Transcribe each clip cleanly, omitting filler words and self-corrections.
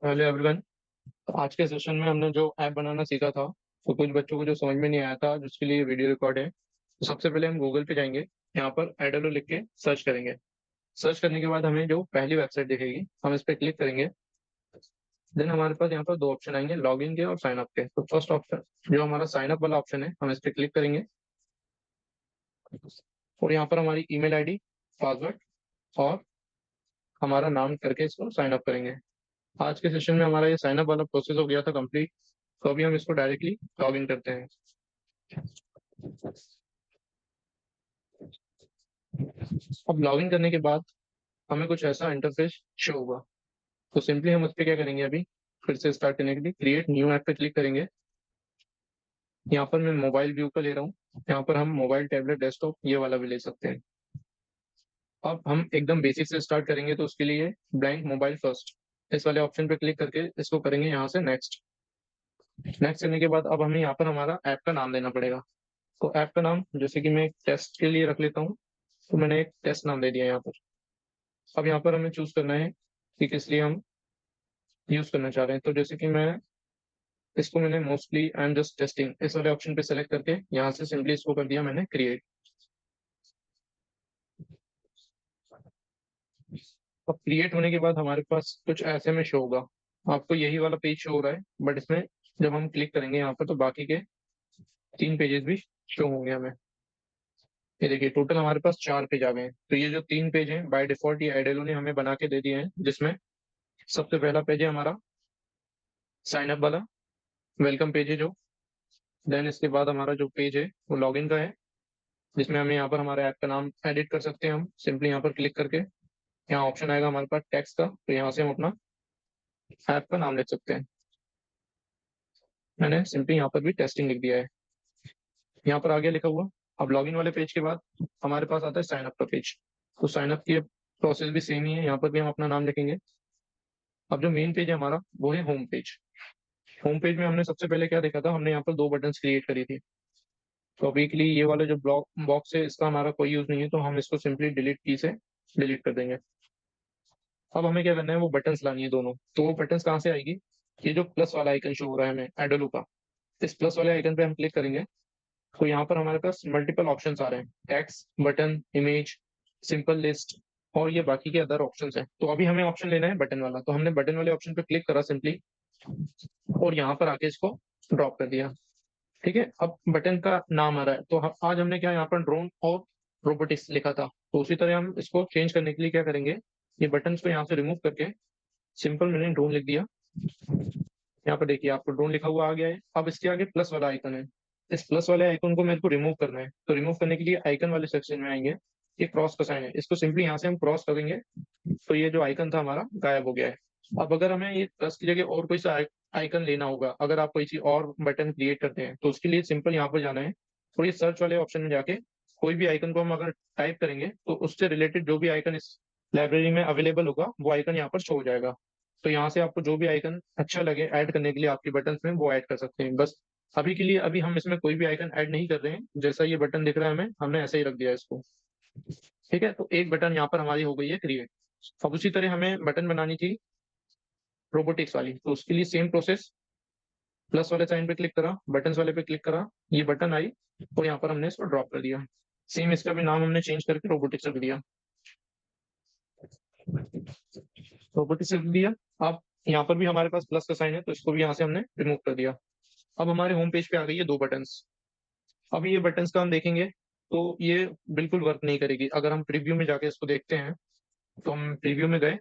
Hello everyone. आज के session में हमने जो ऐप बनाना सीखा था, तो कुछ बच्चों को जो समझ में नहीं आया था जिसके लिए वीडियो रिकॉर्ड है। तो सबसे पहले हम गूगल पे जाएंगे, यहाँ पर एडलो लिख के सर्च करेंगे। सर्च करने के बाद हमें जो पहली वेबसाइट दिखेगी हम इस पर क्लिक करेंगे। देन हमारे पास यहाँ पर दो ऑप्शन आएंगे, लॉग इन के और साइन अप के। तो फर्स्ट ऑप्शन जो हमारा साइन अप वाला ऑप्शन है, हम इस पर क्लिक करेंगे और यहाँ पर हमारी ईमेल आईडी, पासवर्ड और हमारा नाम करके इसको साइन अप करेंगे। आज के सेशन में हमारा ये साइन अप वाला प्रोसेस हो गया था कंप्लीट। तो अभी हम इसको डायरेक्टली लॉग इन करते हैं। अब लॉग इन करने के बाद हमें कुछ ऐसा इंटरफेस शो होगा। तो सिंपली हम उस पर क्या करेंगे, अभी फिर से स्टार्ट करने के लिए क्रिएट न्यू ऐप पे क्लिक करेंगे। यहाँ पर मैं मोबाइल व्यू का ले रहा हूँ, यहाँ पर हम मोबाइल, टैबलेट, डेस्कटॉप ये वाला भी ले सकते हैं। अब हम एकदम बेसिक से स्टार्ट करेंगे, तो उसके लिए ब्लैंक मोबाइल फर्स्ट इस वाले ऑप्शन पे क्लिक करके इसको करेंगे यहाँ से नेक्स्ट। नेक्स्ट करने के बाद अब हमें यहाँ पर हमारा ऐप का नाम देना पड़ेगा। तो ऐप का नाम जैसे कि मैं टेस्ट के लिए रख लेता हूँ, तो मैंने एक टेस्ट नाम दे दिया यहाँ पर। अब यहाँ पर हमें चूज करना है कि किस लिए हम यूज करना चाह रहे हैं। तो जैसे कि मैं इसको मैंने mostly I am just testing इस वाले ऑप्शन पे सेलेक्ट करके यहाँ से सिंपली इसको कर दिया मैंने क्रिएट। अब क्रिएट होने के बाद हमारे पास कुछ ऐसे में शो होगा। आपको यही वाला पेज शो हो रहा है, बट इसमें जब हम क्लिक करेंगे यहाँ पर तो बाकी के तीन पेजेस भी शो होंगे हमें। ये देखिए टोटल हमारे पास चार पेज आ गए हैं। तो ये जो तीन पेज हैं बाय डिफॉल्ट ये एडेलो ने हमें बना के दे दिए हैं, जिसमें सबसे पहला पेज है हमारा साइन अप वाला, वेलकम पेज है जो। देन इसके बाद हमारा जो पेज है वो लॉगिन का है, जिसमें हमें यहाँ पर हमारे ऐप का नाम एडिट कर सकते हैं। हम सिंपली यहाँ पर क्लिक करके यहाँ ऑप्शन आएगा हमारे पास टेक्स्ट का, तो यहाँ से हम अपना ऐप का नाम लिख सकते हैं। मैंने सिंपली यहाँ पर भी टेस्टिंग लिख दिया है, यहाँ पर आगे लिखा हुआ। अब लॉगिन वाले पेज के बाद हमारे पास आता है साइन अप का पेज। तो साइन अप की प्रोसेस भी सेम ही है, यहाँ पर भी हम अपना नाम लिखेंगे। अब जो मेन पेज है हमारा वो है होम पेज। होम पेज में हमने सबसे पहले क्या देखा था, हमने यहाँ पर दो बटन क्रिएट करी थी। तो अभी के लिए ये वाला जो ब्लॉक बॉक्स है इसका हमारा कोई यूज नहीं है, तो हम इसको सिंपली डिलीट की से डिलीट कर देंगे। अब हमें क्या करना है, वो बटन्स लानी है दोनों। तो वो बटन्स कहाँ से आएगी, ये जो प्लस वाला आइकन शो हो रहा है हमें एडोलू का, इस प्लस वाले आइकन पे हम क्लिक करेंगे। तो यहाँ पर हमारे पास मल्टीपल ऑप्शंस आ रहे हैं, text, button, image, simple list और ये बाकी के अदर ऑप्शंस हैं। तो अभी हमें ऑप्शन लेना है बटन वाला, तो हमने बटन वाले ऑप्शन पे क्लिक करा सिंपली और यहाँ पर आके इसको ड्रॉप कर दिया। ठीक है, अब बटन का नाम आ रहा है। तो आज हमने क्या यहाँ पर ड्रोन और रोबोटिक्स लिखा था, तो उसी तरह हम इसको चेंज करने के लिए क्या करेंगे, ये बटन को यहाँ से रिमूव करके सिंपल मैंने ड्रोन लिख दिया। यहाँ पर देखिए आपको ड्रोन लिखा हुआ आ गया है। अब इसके आगे प्लस वाला आइकन है, इस प्लस वाले आइकन को मेरे को रिमूव करना है। तो रिमूव करने के लिए आइकन वाले सेक्शन में आएंगे, ये क्रॉस का साइन है, इसको सिंपली यहाँ से हम क्रॉस करेंगे। तो ये जो आइकन था हमारा गायब हो गया है। अब अगर हमें ये प्लस की जगह और कोई सा आइकन लेना होगा, अगर आप कोई सी और बटन क्रिएट करते हैं, तो उसके लिए सिंपल यहाँ पर जाना है और ये सर्च वाले ऑप्शन में जाके कोई भी आइकन को हम अगर टाइप करेंगे तो उससे रिलेटेड जो भी आइकन इस लाइब्रेरी में अवेलेबल होगा वो आइकन यहाँ पर शो हो जाएगा। तो यहाँ से आपको जो भी आइकन अच्छा लगे ऐड करने के लिए आपके बटन में वो ऐड कर सकते हैं। बस अभी के लिए अभी हम इसमें कोई भी आइकन ऐड नहीं कर रहे हैं, जैसा ये बटन दिख रहा है हमें, हमने ऐसे ही रख दिया है इसको। ठीक है, तो एक बटन यहाँ पर हमारी हो गई है क्रिएट। अब उसी तरह हमें बटन बनानी थी रोबोटिक्स वाली, तो उसके लिए सेम प्रोसेस, प्लस वाले साइन पे क्लिक करा, बटन वाले पे क्लिक करा, ये बटन आई और यहाँ पर हमने इसको ड्रॉप कर दिया। सेम इसका भी नाम हमने चेंज करके रोबोटिक्स रख दिया। रोबोटिक्स रख दिया। अब यहाँ पर भी हमारे पास प्लस का साइन है, तो इसको भी यहाँ से हमने रिमूव कर दिया। अब हमारे होम पेज पे आ गई है दो बटन्स। अब ये बटन्स का हम देखेंगे तो ये बिल्कुल वर्क नहीं करेगी। अगर हम प्रीव्यू में जाके इसको देखते हैं, तो हम प्रीव्यू में गए,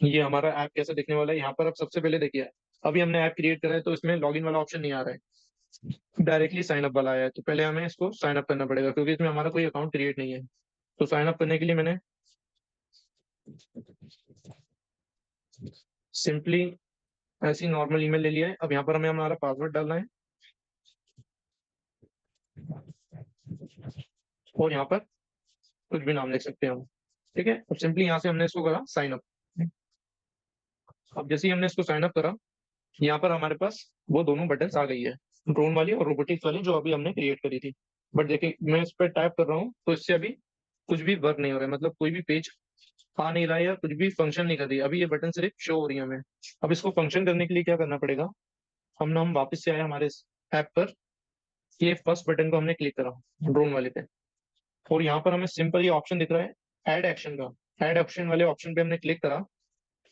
ये हमारा ऐप कैसा दिखने वाला है। यहाँ पर अब सबसे पहले देखिए, अभी हमने ऐप क्रिएट करा है तो इसमें लॉगिन वाला ऑप्शन नहीं आ रहा है, डायरेक्टली साइन अप वाला आया है। तो पहले हमें इसको साइन अप करना पड़ेगा क्योंकि इसमें हमारा कोई अकाउंट क्रिएट नहीं है। तो साइन अप करने के लिए मैंने सिंपली ऐसी नॉर्मल ईमेल ले लिया है। अब यहाँ पर हमें हमारा पासवर्ड डालना है और यहाँ पर कुछ भी नाम लिख सकते हैं हम। ठीक है, अब सिंपली यहाँ से हमने इसको करा साइन अप। अब जैसे ही हमने इसको साइन अप करा, यहाँ पर हमारे पास वो दोनों बटन्स आ गई है, ड्रोन वाली और रोबोटिक्स वाली जो अभी हमने क्रिएट करी थी। बट देखिए मैं इस पर टाइप कर रहा हूँ तो इससे अभी कुछ भी वर्क नहीं हो रहा है, मतलब कोई भी पेज आ नहीं रहा है या कुछ भी फंक्शन नहीं कर रही है, अभी ये बटन सिर्फ शो हो रही है हमें। अब इसको फंक्शन करने के लिए क्या करना पड़ेगा, हम वापस से आए हमारे ऐप पर, ये फर्स्ट बटन को हमने क्लिक करा ड्रोन वाले पे, और यहाँ पर हमें सिंपल ये ऑप्शन दिख रहा है ऐड एक्शन का। ऐड एक्शन वाले ऑप्शन पे हमने क्लिक करा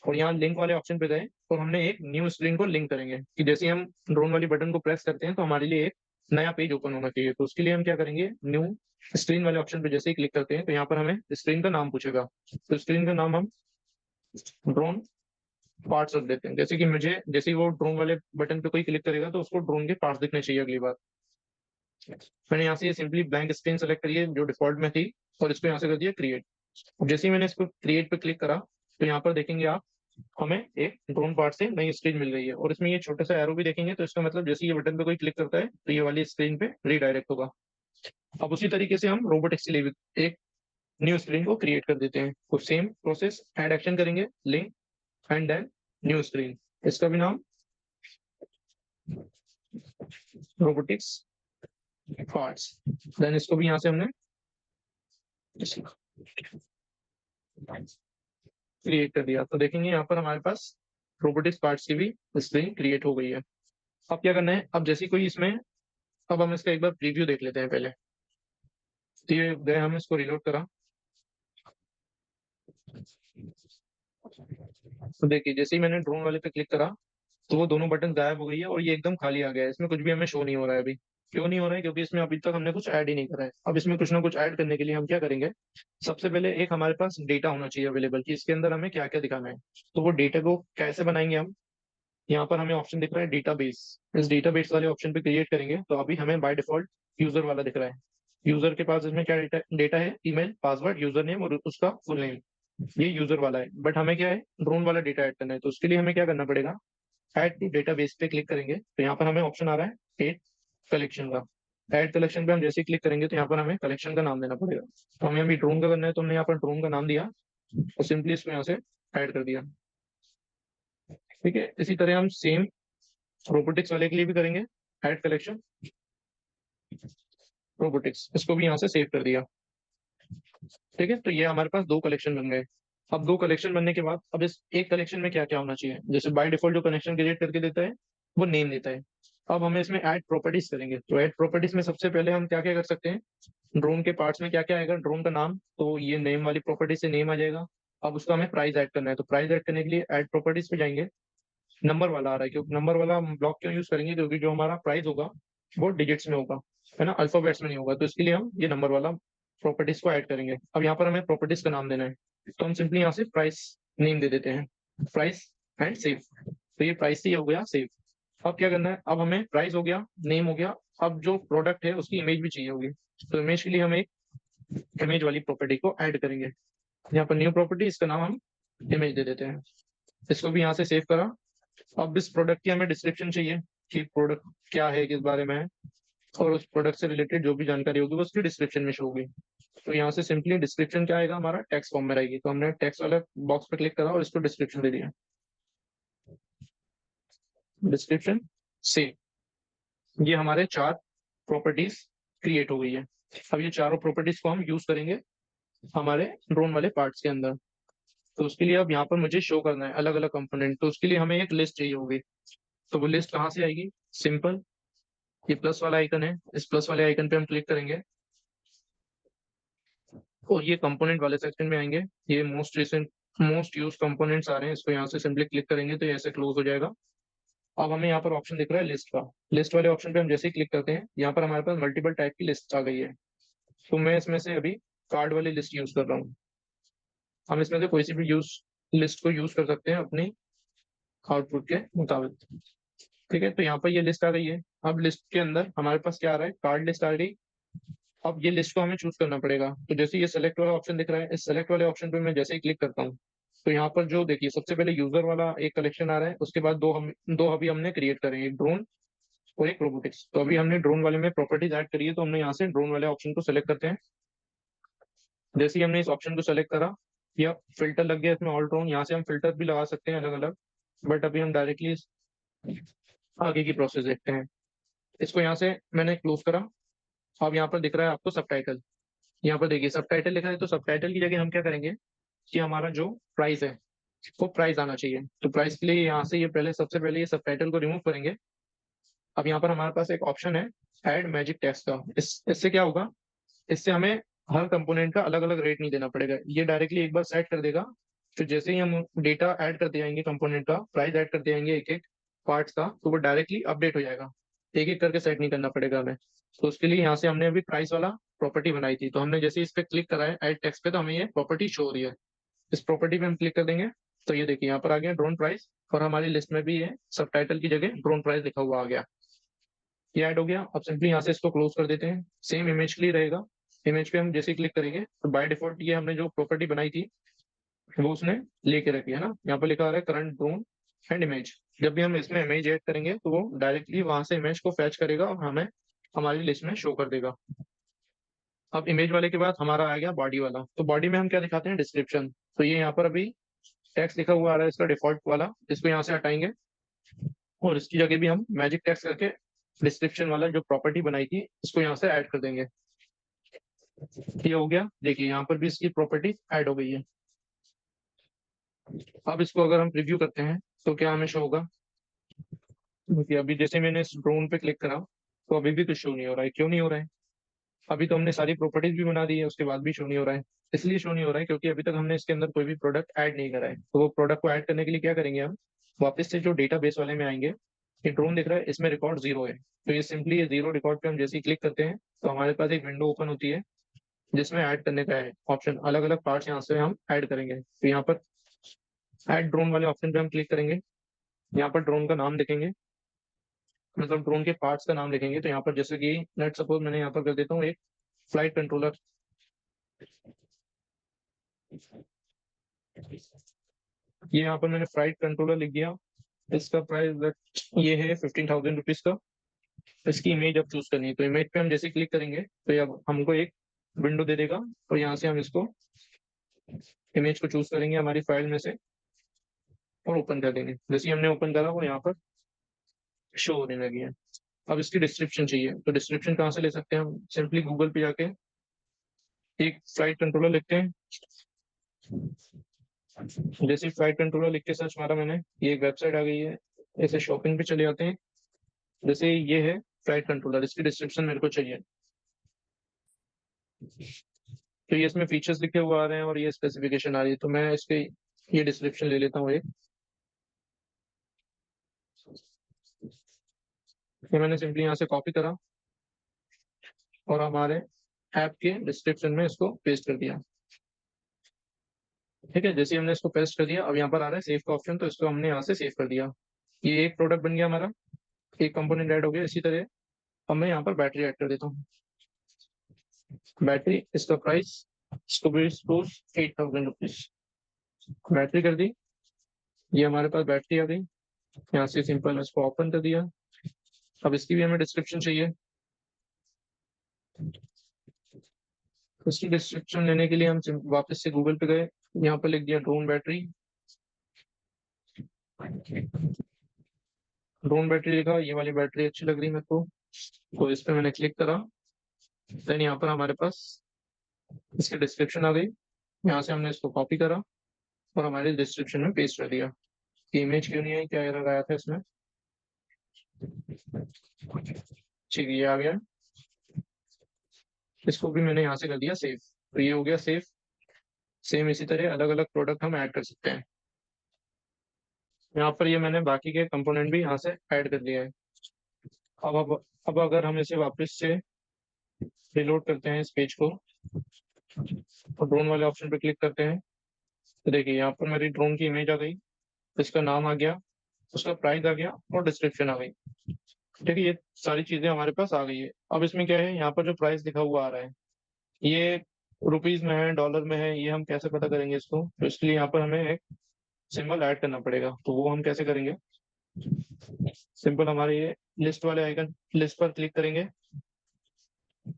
और यहाँ लिंक वाले ऑप्शन पे गए, और हमने एक न्यू स्क्रीन को लिंक करेंगे कि जैसे ही हम ड्रोन वाली बटन को प्रेस करते हैं तो हमारे लिए एक नया पेज ओपन होना चाहिए। तो उसके लिए हम क्या करेंगे, न्यू स्क्रीन वाले ऑप्शन पे जैसे ही क्लिक करते हैं तो यहाँ पर हमें स्क्रीन का नाम पूछेगा, तो स्क्रीन का नाम हम ड्रोन पार्ट्स रख देते हैं। जैसे कि मुझे जैसे ही वो ड्रोन वाले बटन पे कोई क्लिक करेगा तो उसको ड्रोन के पार्ट्स दिखने चाहिए अगली बार। मैंने यहाँ से सिंपली ब्लैंक स्क्रीन सेलेक्ट करी है जो डिफॉल्ट में थी, और इसको यहाँ से कर दिया क्रिएट। जैसे ही मैंने इसको क्रिएट पे क्लिक करा तो यहाँ पर देखेंगे आप, हमें एक ड्रोन पार्ट से नई स्क्रीन मिल गई है, और इसमें ये छोटा सा एरो भी देखेंगे, तो इसका मतलब जैसे ये बटन पे कोई क्लिक करता है तो ये वाली स्क्रीन पे रीडायरेक्ट होगा। अब उसी तरीके से हम रोबोटिक्स के लिए भी एक न्यू स्क्रीन को क्रिएट कर देते हैं। तो सेम प्रोसेस, ऐड एक्शन करेंगे, link and then new screen, इसका भी नाम रोबोटिक्स पार्ट्स। देन इसको भी यहाँ से हमने क्रिएट कर दिया, तो देखेंगे यहाँ पर हमारे पास रोबोटिक्स पार्ट्स की भी स्क्रीन क्रिएट हो गई है। अब क्या करना है, अब जैसे कोई इसमें, अब हम इसका एक बार प्रीव्यू देख लेते हैं पहले। तो ये गए, हम इसको रिलोड करा, तो देखिए जैसे ही मैंने ड्रोन वाले पे क्लिक करा तो वो दोनों बटन गायब हो गई है और ये एकदम खाली आ गया है, इसमें कुछ भी हमें शो नहीं हो रहा है अभी। क्यों नहीं हो रहा है, क्योंकि इसमें अभी तक हमने कुछ ऐड ही नहीं करा है। अब इसमें कुछ ना कुछ ऐड करने के लिए हम क्या करेंगे, सबसे पहले एक हमारे पास डेटा होना चाहिए अवेलेबल कि इसके अंदर हमें क्या क्या दिखाना है। तो वो डेटा को कैसे बनाएंगे हम, यहाँ पर हमें ऑप्शन दिख रहा है डेटाबेस, इस डेटाबेस वाले ऑप्शन पे क्रिएट करेंगे तो अभी हमें बाय डिफॉल्ट यूजर वाला दिख रहा है। यूजर के पास इसमें क्या डेटा डेटा है, ईमेल, पासवर्ड, यूजर नेम और उसका फुल नेम, ये यूजर वाला है। बट हमें क्या है, ड्रोन वाला डेटा ऐड करना है, तो उसके लिए हमें क्या करना पड़ेगा, ऐड टू डेटाबेस पे क्लिक करेंगे तो यहाँ पर हमें ऑप्शन आ रहा है ऐड कलेक्शन का। ऐड कलेक्शन पे हम जैसे ही क्लिक करेंगे तो यहाँ पर हमें कलेक्शन का नाम देना पड़ेगा। तो हमें अभी ड्रोन का करना है तो हमने यहाँ पर ड्रोन का नाम दिया और सिंपली इसको यहाँ से ऐड कर दिया। ठीक है, इसी तरह हम सेम रोबोटिक्स वाले के लिए भी करेंगे, ऐड कलेक्शन रोबोटिक्स, इसको भी यहाँ से सेव कर दिया। ठीक है, तो ये हमारे पास दो कलेक्शन बन गए। अब दो कलेक्शन बनने के बाद अब इस एक कलेक्शन में क्या क्या होना चाहिए, जैसे बाय डिफॉल्ट जो कनेक्शन क्रिएट करके देता है वो नेम देता है। अब हमें इसमें ऐड प्रॉपर्टीज करेंगे, तो ऐड प्रॉपर्टीज में सबसे पहले हम क्या क्या कर सकते हैं, ड्रोन के पार्ट्स में क्या क्या आएगा, ड्रोन का नाम, तो ये नेम वाली प्रॉपर्टी से नेम आ जाएगा। अब उसका हमें प्राइस ऐड करना है, तो प्राइस ऐड करने के लिए ऐड प्रॉपर्टीज पे जाएंगे। नंबर वाला आ रहा है, क्योंकि नंबर वाला हम ब्लॉक क्यों यूज करेंगे, क्योंकि जो हमारा प्राइस होगा वो डिजिट्स में होगा, है ना, अल्फाबेट्स में नहीं होगा, तो इसके लिए हम ये नंबर वाला प्रॉपर्टीज को ऐड करेंगे। अब यहाँ पर हमें प्रॉपर्टीज का नाम देना है, तो हम सिंपली यहाँ से प्राइस नेम दे देते हैं, प्राइस एंड सेव। तो ये प्राइस ही हो गया सेव। अब क्या करना है, अब हमें प्राइस हो गया, नेम हो गया, अब जो प्रोडक्ट है उसकी इमेज भी चाहिए होगी, तो इमेज के लिए हम एक इमेज वाली प्रॉपर्टी को ऐड करेंगे। यहाँ पर न्यू प्रॉपर्टी, इसका नाम हम इमेज दे देते हैं, इसको भी यहाँ से सेव करा। अब इस प्रोडक्ट की हमें डिस्क्रिप्शन चाहिए कि प्रोडक्ट क्या है, किस बारे में है, और उस प्रोडक्ट से रिलेटेड जो भी जानकारी होगी वो उसकी डिस्क्रिप्शन में शो होगी। तो यहाँ से सिंपली डिस्क्रिप्शन क्या आएगा, हमारा टेक्स्ट फॉर्म में रहेगी, तो हमने टेक्स्ट वाले बॉक्स पे क्लिक करा और इसको डिस्क्रिप्शन दे दिया, डिस्क्रिप्शन से। ये हमारे चार प्रॉपर्टीज क्रिएट हो गई है। अब ये चारों प्रॉपर्टीज को हम यूज करेंगे हमारे ड्रोन वाले पार्ट्स के अंदर। तो उसके लिए अब यहाँ पर मुझे शो करना है अलग अलग कंपोनेंट, तो उसके लिए हमें एक लिस्ट चाहिए होगी। तो वो लिस्ट कहाँ से आएगी, सिंपल, ये प्लस वाला आइकन है, इस प्लस वाले आइकन पे हम क्लिक करेंगे और ये कंपोनेंट वाले सेक्शन में आएंगे। ये most recent most use components आ रहे हैं, इसको यहाँ से सिंपली क्लिक करेंगे तो ये ऐसे क्लोज हो जाएगा। अब हमें यहाँ पर ऑप्शन दिख रहा है लिस्ट का, लिस्ट वाले ऑप्शन पे हम जैसे ही क्लिक करते हैं यहाँ पर हमारे पास मल्टीपल टाइप की लिस्ट आ गई है। तो मैं इसमें से अभी कार्ड वाली लिस्ट यूज कर रहा हूँ। हम इसमें से कोई सी भी यूज लिस्ट को यूज कर सकते हैं अपनी आउटपुट के मुताबिक। ठीक है, तो यहाँ पर ये लिस्ट आ गई है। अब लिस्ट के अंदर हमारे पास क्या आ रहा है, कार्ड लिस्ट आ गई। अब ये लिस्ट को हमें चूज करना पड़ेगा, तो जैसे ये सेलेक्ट वाला ऑप्शन दिख रहा है, इस सेलेक्ट वाले ऑप्शन पे मैं जैसे ही क्लिक करता हूँ तो यहाँ पर जो देखिए सबसे पहले यूजर वाला एक कलेक्शन आ रहा है, उसके बाद दो अभी हमने क्रिएट करे हैं, एक ड्रोन और एक रोबोटिक्स। तो अभी हमने ड्रोन वाले में प्रॉपर्टीज ऐड करी है, तो हमने यहाँ से ड्रोन वाले ऑप्शन को सेलेक्ट करते हैं। जैसे ही हमने इस ऑप्शन को सेलेक्ट करा, या फिल्टर लग गया इसमें ऑल ड्रोन, यहाँ से हम फिल्टर भी लगा सकते हैं अलग अलग, बट अभी हम डायरेक्टली आगे की प्रोसेस देखते हैं। इसको यहाँ से मैंने क्लोज करा। अब यहाँ पर दिख रहा है आपको सबटाइटल, यहाँ पर देखिए सबटाइटल लिखा है, तो सबटाइटल की जगह हम क्या करेंगे, कि हमारा जो प्राइस है वो प्राइस आना चाहिए। तो प्राइस के लिए यहाँ से ये पहले सबसे पहले ये सबटाइटल को रिमूव करेंगे। अब यहाँ पर हमारे पास एक ऑप्शन है ऐड मैजिक टेक्स्ट का। इससे क्या होगा, इससे हमें हर कंपोनेंट का अलग अलग रेट नहीं देना पड़ेगा, ये डायरेक्टली एक बार सेट कर देगा। तो जैसे ही हम डेटा ऐड करते जाएंगे, कंपोनेंट का प्राइस ऐड करते जाएंगे एक एक पार्ट्स का, तो वो डायरेक्टली अपडेट हो जाएगा। एक एक करके सेट नहीं करना पड़ेगा हमें। तो उसके लिए यहाँ से हमने अभी प्राइस वाला प्रॉपर्टी बनाई थी, तो हमने जैसे इस पे क्लिक करा है ऐड टेक्स्ट पे, तो हमें ये प्रॉपर्टी शो हो रही है। इस प्रॉपर्टी पे हम क्लिक कर देंगे तो ये देखिए यहाँ पर आ गया ड्रोन प्राइस, और हमारी लिस्ट में भी ये सबटाइटल की जगह ड्रोन प्राइस लिखा हुआ आ गया। ये ऐड हो गया। अब सिंपली यहाँ से इसको क्लोज कर देते हैं। सेम इमेज के लिए रहेगा। इमेज पे हम जैसे क्लिक करेंगे तो बाय डिफॉल्ट ये हमने जो प्रॉपर्टी बनाई थी वो उसने लेके रखी है ना। यहाँ पर लिखा आ रहा है करंट ड्रोन एंड इमेज। जब भी हम इसमें इमेज ऐड करेंगे तो वो डायरेक्टली वहां से इमेज को फैच करेगा और हमें हमारी लिस्ट में शो कर देगा। अब इमेज वाले के बाद हमारा आ गया बॉडी वाला। तो बॉडी में हम क्या दिखाते हैं, डिस्क्रिप्शन। तो ये यहाँ पर अभी टेक्स्ट लिखा हुआ आ रहा है इसका डिफॉल्ट वाला, इसको यहाँ से हटाएंगे और इसकी जगह भी हम मैजिक टेक्स्ट करके डिस्क्रिप्शन वाला जो प्रॉपर्टी बनाई थी इसको यहाँ से ऐड कर देंगे। ये हो गया। देखिए यहाँ पर भी इसकी प्रॉपर्टी ऐड हो गई है। अब इसको अगर हम रिव्यू करते हैं तो क्या हमें शो होगा, देखिए अभी जैसे मैंने इस ड्रोन पे क्लिक करा तो अभी भी कुछ शो नहीं हो रहा है। क्यों नहीं हो रहा है, अभी तो हमने सारी प्रॉपर्टीज भी बना दी है, उसके बाद भी शो नहीं हो रहा है। इसलिए शो नहीं हो रहा है क्योंकि अभी तक हमने इसके अंदर कोई भी प्रोडक्ट ऐड नहीं करा है। तो वो प्रोडक्ट को ऐड करने के लिए क्या करेंगे, हम वापस से जो डेटा बेस वाले में आएंगे। ये ड्रोन दिख रहा है, इसमें रिकॉर्ड जीरो है, तो ये सिंपली ये जीरो रिकॉर्ड पे हम जैसे ही क्लिक करते हैं तो हमारे पास एक विंडो ओपन होती है जिसमें ऐड करने का है ऑप्शन। अलग अलग पार्ट्स यहाँ से हम ऐड करेंगे। तो यहाँ पर ऐड ड्रोन वाले ऑप्शन पे हम क्लिक करेंगे। यहाँ पर ड्रोन का नाम देखेंगे, मतलब ड्रोन के पार्ट्स का नाम लिखेंगे। तो यहाँ पर जैसे कि लेट सपोज मैंने यहाँ पर कर देता हूँ एक फ्लाइट कंट्रोलर। ये यहाँ पर मैंने फ्लाइट कंट्रोलर लिख दिया। इसका प्राइस ये है 15,000 रुपीज का। इसकी इमेज अब चूज करनी है, तो इमेज पे हम जैसे क्लिक करेंगे तो ये अब हमको एक विंडो दे देगा और यहाँ से हम इसको इमेज को चूज करेंगे हमारी फाइल में से और ओपन कर देंगे। जैसे ही हमने ओपन करा वो यहाँ पर शो होने लगी है। अब इसकी डिस्क्रिप्शन चाहिए, तो डिस्क्रिप्शन कहाँ से ले सकते हैं, हम सिंपली गूगल पे जाके एक फ्लाइट कंट्रोलर लिखते हैं। जैसे फ्लाइट कंट्रोलर लिख के सर्च मारा मैंने, ये एक वेबसाइट आ गई है। ऐसे शॉपिंग पे चले जाते हैं। जैसे ये है फ्लाइट कंट्रोलर, इसकी डिस्क्रिप्शन मेरे को चाहिए। तो ये इसमें फीचर्स लिखे हुए आ रहे हैं और ये स्पेसिफिकेशन आ रही है, तो मैं इसके ये डिस्क्रिप्शन ले लेता हूँ एक। ये मैंने सिंपली यहाँ से कॉपी करा और हमारे ऐप के डिस्क्रिप्शन में इसको पेस्ट कर दिया। ठीक है, जैसे ही हमने इसको पेस्ट कर दिया अब यहाँ पर आ रहा है सेव का ऑप्शन, तो इसको हमने यहाँ से सेव कर दिया। ये एक प्रोडक्ट बन गया हमारा, एक कंपोनेंट ऐड हो गया। इसी तरह अब मैं यहाँ पर बैटरी ऐड कर देता हूँ। बैटरी, इसका प्राइस, इसको भी सपोज 8,000 रुपीज। बैटरी कर दी, ये हमारे पास बैटरी आ गई। यहाँ से सिंपल इसको ओपन कर दिया। अब इसकी भी हमें डिस्क्रिप्शन चाहिए। इसकी डिस्क्रिप्शन लेने के लिए हम वापस से गूगल पे गए, यहाँ पर लिख दिया ड्रोन बैटरी। ड्रोन बैटरी लिखा, ये वाली बैटरी अच्छी लग रही मेरे को, तो इस पे मैंने क्लिक करा। देन यहाँ पर हमारे पास इसकी डिस्क्रिप्शन आ गई। यहाँ से हमने इसको कॉपी करा और हमारे डिस्क्रिप्शन में पेस्ट कर दिया। इमेज क्यों नहीं आई, क्या एरर आया था इसमें। ठीक है, ये आ गया। इसको भी मैंने यहाँ से कर दिया सेव, तो ये हो गया सेव। सेम इसी तरह अलग अलग प्रोडक्ट हम ऐड कर सकते हैं। यहाँ पर ये मैंने बाकी के कंपोनेंट भी यहाँ से ऐड कर दिया है। अब अगर हम इसे वापस से रिलोड करते हैं इस पेज को और ड्रोन वाले ऑप्शन पे क्लिक करते हैं, तो देखिए यहाँ पर मेरी ड्रोन की इमेज आ गई, इसका नाम आ गया, उसका प्राइस आ गया और डिस्क्रिप्शन आ गई। ठीक है, ये सारी चीजें हमारे पास आ गई है। अब इसमें क्या है, यहाँ पर जो प्राइस लिखा हुआ आ रहा है ये रुपीज में है, डॉलर में है, ये हम कैसे पता करेंगे इसको। तो इसके लिए यहाँ पर हमें एक सिंबल ऐड करना पड़ेगा, तो वो हम कैसे करेंगे। सिंपल हमारे ये लिस्ट वाले आइकन, लिस्ट पर क्लिक करेंगे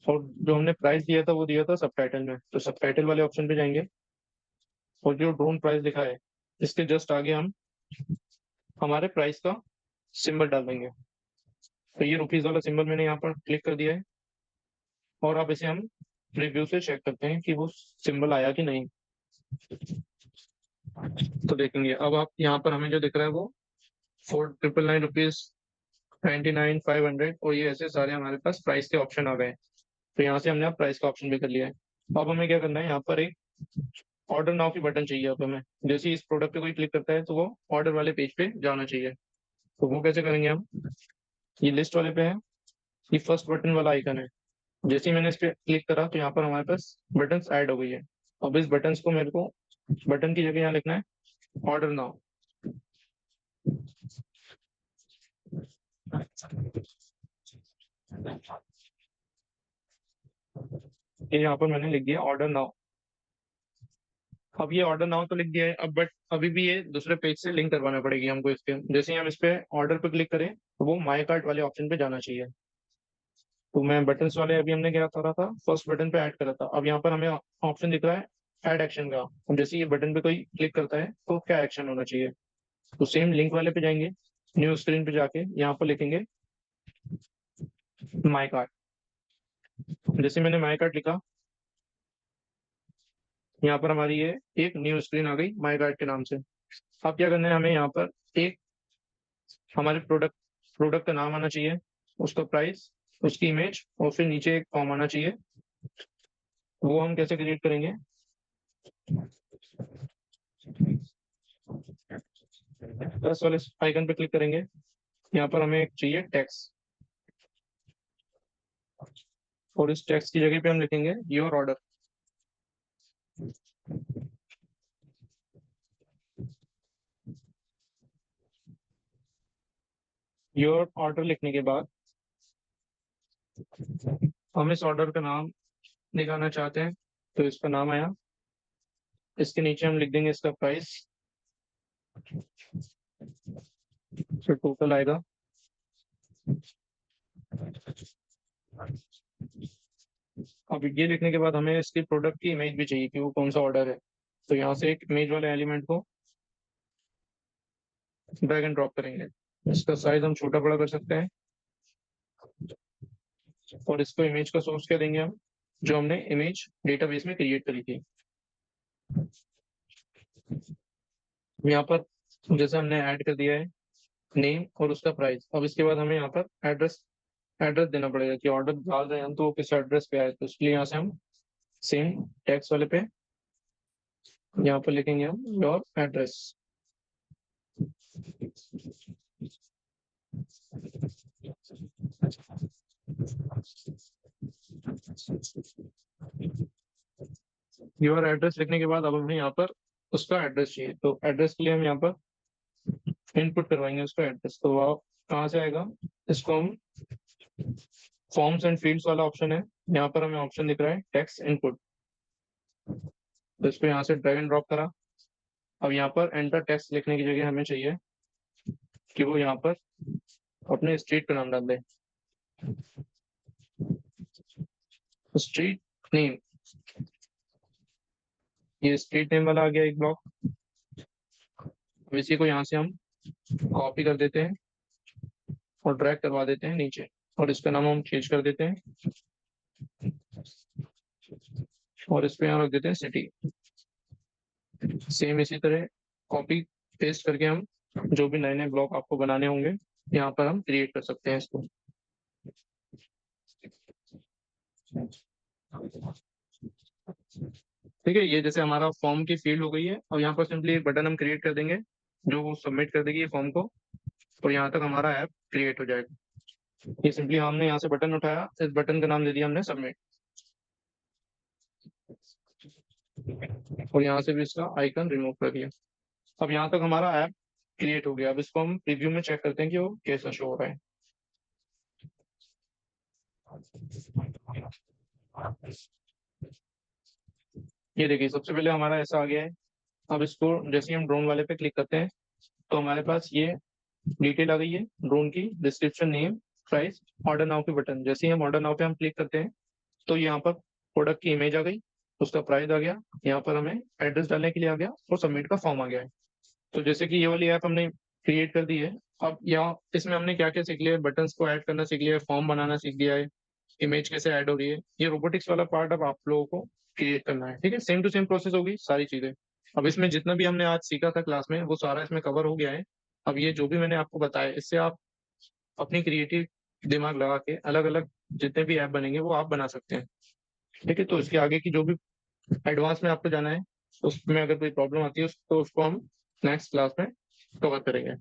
और जो हमने प्राइस दिया था वो दिया था सबटाइटल में, तो सबटाइटल वाले ऑप्शन पे जाएंगे और जो ड्रोन प्राइस लिखा है इसके जस्ट आगे हम हमारे प्राइस का सिंबल डाल देंगे। तो ये रुपीज वाला सिंबल मैंने यहाँ पर क्लिक कर दिया है और अब इसे हम रिव्यू से चेक करते हैं कि वो सिंबल आया कि नहीं। तो देखेंगे अब आप यहाँ पर हमें जो दिख रहा है वो 4,999 रुपीज, 99,500, और ये ऐसे सारे हमारे पास प्राइस के ऑप्शन आ गए हैं। तो यहाँ से हमने अब प्राइस का ऑप्शन भी कर लिया है। अब हमें क्या करना है, यहाँ पर एक ऑर्डर नाउ की बटन चाहिए। अब हमें जैसे ही इस प्रोडक्ट पे कोई क्लिक करता है तो वो ऑर्डर वाले पेज पे जाना चाहिए। तो वो कैसे करेंगे हम, ये लिस्ट वाले पे है, ये फर्स्ट बटन वाला आइकन है। जैसे ही मैंने इस पे क्लिक करा तो यहाँ पर हमारे पास बटन ऐड हो गई है। अब इस बटन को मेरे को बटन की जगह यहाँ लिखना है ऑर्डर नाउ। ये यहाँ पर मैंने लिख दिया ऑर्डर नाउ। अब ये ऑर्डर नाउ तो लिख दिया है, अब बट अभी भी ये दूसरे पेज से लिंक करवाना पड़ेगी हमको इसके। जैसे ही हम इस पे ऑर्डर पे क्लिक करें तो वो माई कार्ट वाले ऑप्शन पे जाना चाहिए। तो मैं बटन्स वाले अभी हमने क्या करा था, फर्स्ट बटन पे ऐड करा था। अब यहाँ पर हमें ऑप्शन दिख रहा है ऐड एक्शन का। अब जैसे ये बटन पे कोई क्लिक करता है तो क्या एक्शन होना चाहिए, तो सेम लिंक वाले पे जाएंगे, न्यू स्क्रीन पे जाके यहाँ पर लिखेंगे माई कार्ट। जैसे मैंने माई कार्ट लिखा, यहाँ पर हमारी ये एक न्यू स्क्रीन आ गई माई कार्ट के नाम से। अब क्या करना है, हमें यहाँ पर एक हमारे प्रोडक्ट का नाम आना चाहिए, उसका प्राइस, उसकी इमेज, और फिर नीचे एक फॉर्म आना चाहिए। वो हम कैसे क्रिएट करेंगे, प्लस वाले आइकन पे क्लिक करेंगे। यहाँ पर हमें एक चाहिए टेक्स्ट, और इस टेक्स्ट की जगह पे हम लिखेंगे योर ऑर्डर। योर ऑर्डर लिखने के बाद हम इस ऑर्डर का नाम दिखाना चाहते हैं, तो इसका नाम आया। इसके नीचे हम लिख देंगे इसका प्राइस, फिर टोटल आएगा। अब ये लिखने के बाद हमें इसकी प्रोडक्ट की इमेज भी चाहिए कि वो कौन सा ऑर्डर है। तो यहाँ से एक इमेज वाले एलिमेंट को ड्रैग एंड ड्रॉप करेंगे। इसका साइज हम छोटा बड़ा कर सकते हैं, और इसको इमेज का सोर्स क्या देंगे हम, जो हमने इमेज डेटाबेस में क्रिएट करी थी। यहाँ पर जैसे हमने ऐड कर दिया है नेम और उसका प्राइस। अब इसके बाद हमें यहाँ पर एड्रेस एड्रेस देना पड़ेगा कि ऑर्डर डाल रहे हैं हम तो वो किस एड्रेस पे आए। तो इसलिए यहाँ से हम सेम टैक्स वाले पे यहाँ पर लिखेंगे हम योर एड्रेस। योर एड्रेस लिखने के बाद अब हमें यहाँ पर उसका एड्रेस चाहिए। तो एड्रेस के लिए हम यहाँ पर इनपुट करवाएंगे उसका एड्रेस। तो वो कहाँ से आएगा, इसको हम फॉर्म्स एंड फील्ड्स वाला ऑप्शन है, यहाँ पर हमें ऑप्शन दिख रहा है टेक्स्ट इनपुट। तो इसको यहाँ से ड्रैग एंड ड्रॉप करा। अब यहाँ पर एंटर टेक्स्ट लिखने की जगह हमें चाहिए कि वो यहाँ पर अपने स्ट्रीट का नाम डाल दे, स्ट्रीट नेम। ये स्ट्रीट नेम वाला आ गया एक ब्लॉक। अब इसी को यहाँ से हम कॉपी कर देते हैं और ड्रैग करवा देते हैं नीचे, और इसका नाम हम चेंज कर देते हैं, और इस पे यहाँ रख देते हैं सिटी। सेम इसी तरह कॉपी पेस्ट करके हम जो भी नए नए ब्लॉक आपको बनाने होंगे यहाँ पर हम क्रिएट कर सकते हैं इसको। ठीक है, ये जैसे हमारा फॉर्म की फील्ड हो गई है, और यहाँ पर सिंपली एक बटन हम क्रिएट कर देंगे जो वो सबमिट कर देगी ये फॉर्म को, और यहाँ तक हमारा ऐप क्रिएट हो जाएगा। ये सिंपली हमने यहाँ से बटन उठाया, इस बटन का नाम दे दिया हमने सबमिट, और यहाँ से भी इसका आइकन रिमूव कर दिया। अब यहाँ तक हमारा ऐप क्रिएट हो गया। अब इसको हम प्रीव्यू में चेक करते हैं कि वो कैसा शो हो रहा है। ये देखिए सबसे पहले हमारा ऐसा आ गया है। अब इसको जैसे ही हम ड्रोन वाले पे क्लिक करते हैं तो हमारे पास ये डिटेल आ गई है ड्रोन की, description, name, price, order now के बटन। जैसे ही हम ऑर्डर नाउ पे हम क्लिक करते हैं तो यहाँ पर प्रोडक्ट की इमेज आ गई, उसका प्राइस आ गया, यहाँ पर हमें एड्रेस डालने के लिए आ गया, और सबमिट का फॉर्म आ गया है। तो जैसे कि ये वाली ऐप हमने क्रिएट कर दी है। अब यहाँ इसमें हमने क्या क्या सीख लिया है, बटन्स को ऐड करना सीख लिया है, फॉर्म बनाना सीख लिया है, इमेज कैसे ऐड हो रही है। ये रोबोटिक्स वाला पार्ट अब आप लोगों को क्रिएट करना है। ठीक है, सेम टू सेम प्रोसेस होगी सारी चीजें। अब इसमें जितना भी हमने आज सीखा था क्लास में वो सारा इसमें कवर हो गया है। अब ये जो भी मैंने आपको बताया इससे आप अपनी क्रिएटिव दिमाग लगा के अलग अलग जितने भी ऐप बनेंगे वो आप बना सकते हैं। ठीक है, तो इसके आगे की जो भी एडवांस में आपको जाना है उसमें अगर कोई प्रॉब्लम आती है तो उसको हम नेक्स्ट क्लास में कवर करेंगे।